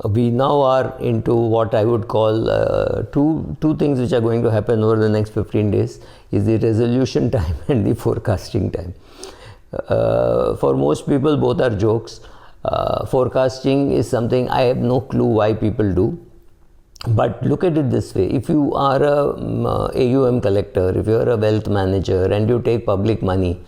We now are into what I would call two things which are going to happen over the next 15 days is the resolution time and the forecasting time. For most people, both are jokes. Forecasting is something I have no clue why people do. But look at it this way, if you are a AUM collector, if you are a wealth manager and you take public money,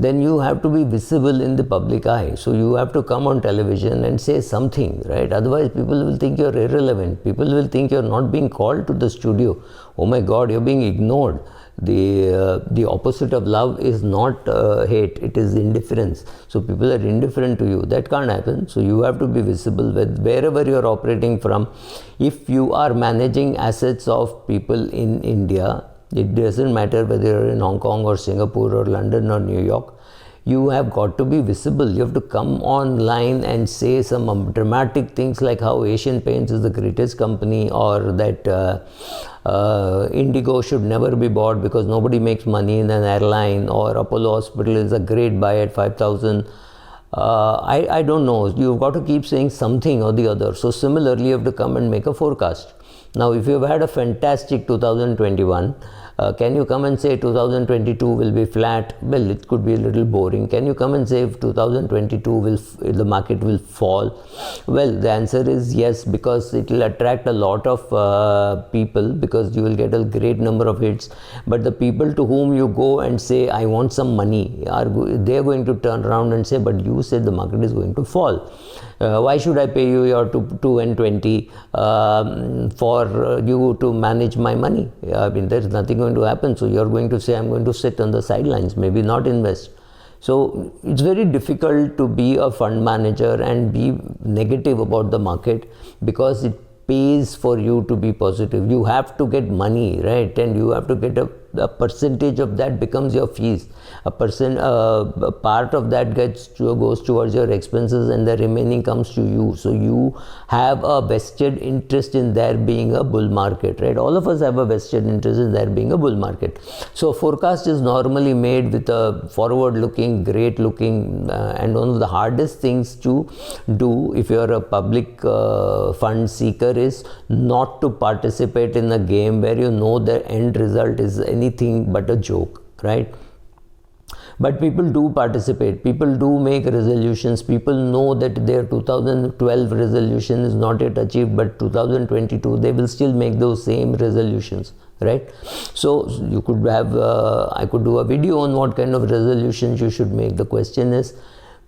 then you have to be visible in the public eye. So you have to come on television and say something, right? Otherwise people will think you're irrelevant. People will think you're not being called to the studio. Oh my God, you're being ignored. The opposite of love is not hate, it is indifference. So people are indifferent to you. That can't happen. So you have to be visible wherever you're operating from. If you are managing assets of people in India, it doesn't matter whether you're in Hong Kong or Singapore or London or New York, you have got to be visible. You have to come online and say some dramatic things like how Asian Paints is the greatest company, or that Indigo should never be bought because nobody makes money in an airline, or Apollo Hospital is a great buy at 5,000. I don't know. You've got to keep saying something or the other. So similarly, you have to come and make a forecast. Now, if you've had a fantastic 2021, can you come and say 2022 will be flat? Well, it could be a little boring. Can you come and say if 2022 the market will fall? Well, the answer is yes, because it will attract a lot of people, because you will get a great number of hits. But the people to whom you go and say, I want some money, they're going to turn around and say, but you said the market is going to fall. Why should I pay you your 2 and 20 for you to manage my money? I mean, there's nothing going to happen. So you're going to say, I'm going to sit on the sidelines, maybe not invest. So it's very difficult to be a fund manager and be negative about the market, because it pays for you to be positive. You have to get money, right? And you have to get a percentage of that becomes your fees. A part of that goes towards your expenses, and the remaining comes to you. So you have a vested interest in there being a bull market, right? All of us have a vested interest in there being a bull market. So forecast is normally made with a forward-looking, great-looking, and one of the hardest things to do if you are a public fund seeker is not to participate in a game where you know the end result is anything but a joke, right? But people do participate, people do make resolutions, people know that their 2012 resolution is not yet achieved, but 2022 they will still make those same resolutions, right? So you could have, I could do a video on what kind of resolutions you should make. The question is,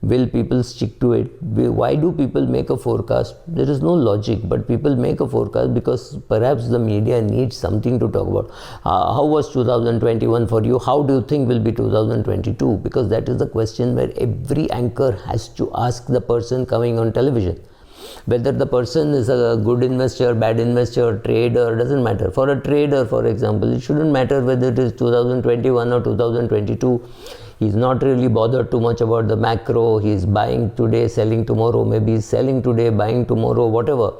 will people stick to it? Why do people make a forecast? There is no logic, but people make a forecast because perhaps the media needs something to talk about. How was 2021 for you? How do you think will be 2022? Because that is the question where every anchor has to ask the person coming on television. Whether the person is a good investor, bad investor, trader, doesn't matter. For a trader, for example, it shouldn't matter whether it is 2021 or 2022. He's not really bothered too much about the macro. He's buying today, selling tomorrow. Maybe he's selling today, buying tomorrow, whatever.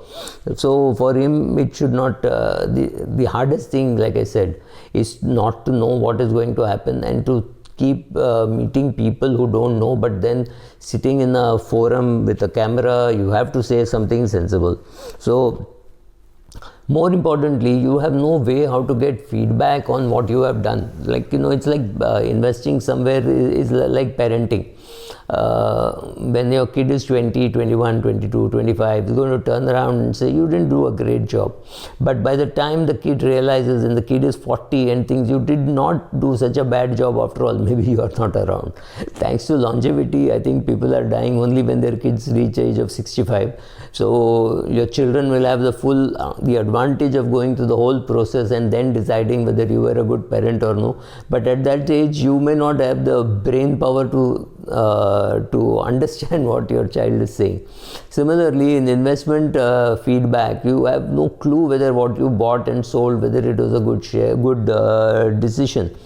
So for him, it should not, the hardest thing, like I said, is not to know what is going to happen and to keep meeting people who don't know, but then sitting in a forum with a camera, you have to say something sensible. So more importantly, you have no way how to get feedback on what you have done. Like, it's like investing somewhere is like parenting. When your kid is 20, 21, 22, 25, he's going to turn around and say, you didn't do a great job. But by the time the kid realizes and the kid is 40 and thinks you did not do such a bad job after all, maybe you are not around. Thanks to longevity, I think people are dying only when their kids reach age of 65. So your children will have the advantage of going through the whole process and then deciding whether you were a good parent or no. But at that age, you may not have the brain power to understand what your child is saying. Similarly, in investment feedback, you have no clue whether what you bought and sold, whether it was a good decision.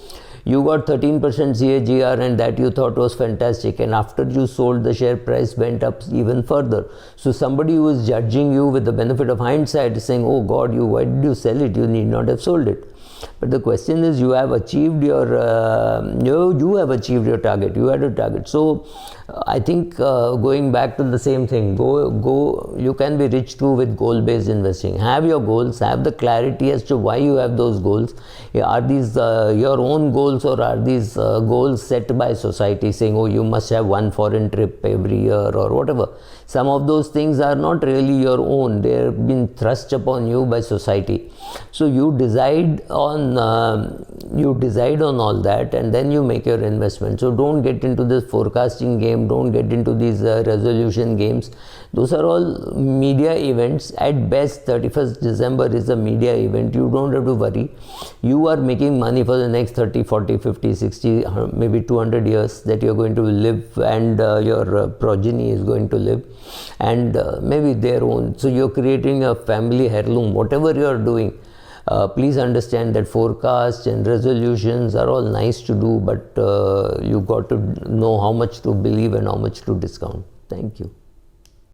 You got 13% CAGR and that you thought was fantastic, and after you sold, the share price went up even further. So somebody who is judging you with the benefit of hindsight is saying, oh God, why did you sell it? You need not have sold it. But the question is, you have achieved your target. You had a target. So I think going back to the same thing, go. You can be rich too with goal-based investing. Have your goals, have the clarity as to why you have those goals. Are these your own goals, or are these goals set by society saying, oh, you must have one foreign trip every year or whatever? Some of those things are not really your own. They have been thrust upon you by society. So you decide on all that, and then you make your investment. So don't get into this forecasting game. Don't get into these resolution games. Those are all media events. At best, 31st December is a media event. You don't have to worry. You are making money for the next 30, 40, 50, 60, maybe 200 years that you're going to live, and your progeny is going to live, and maybe their own. So you're creating a family heirloom. Whatever you're doing, please understand that forecasts and resolutions are all nice to do, but you've got to know how much to believe and how much to discount. Thank you.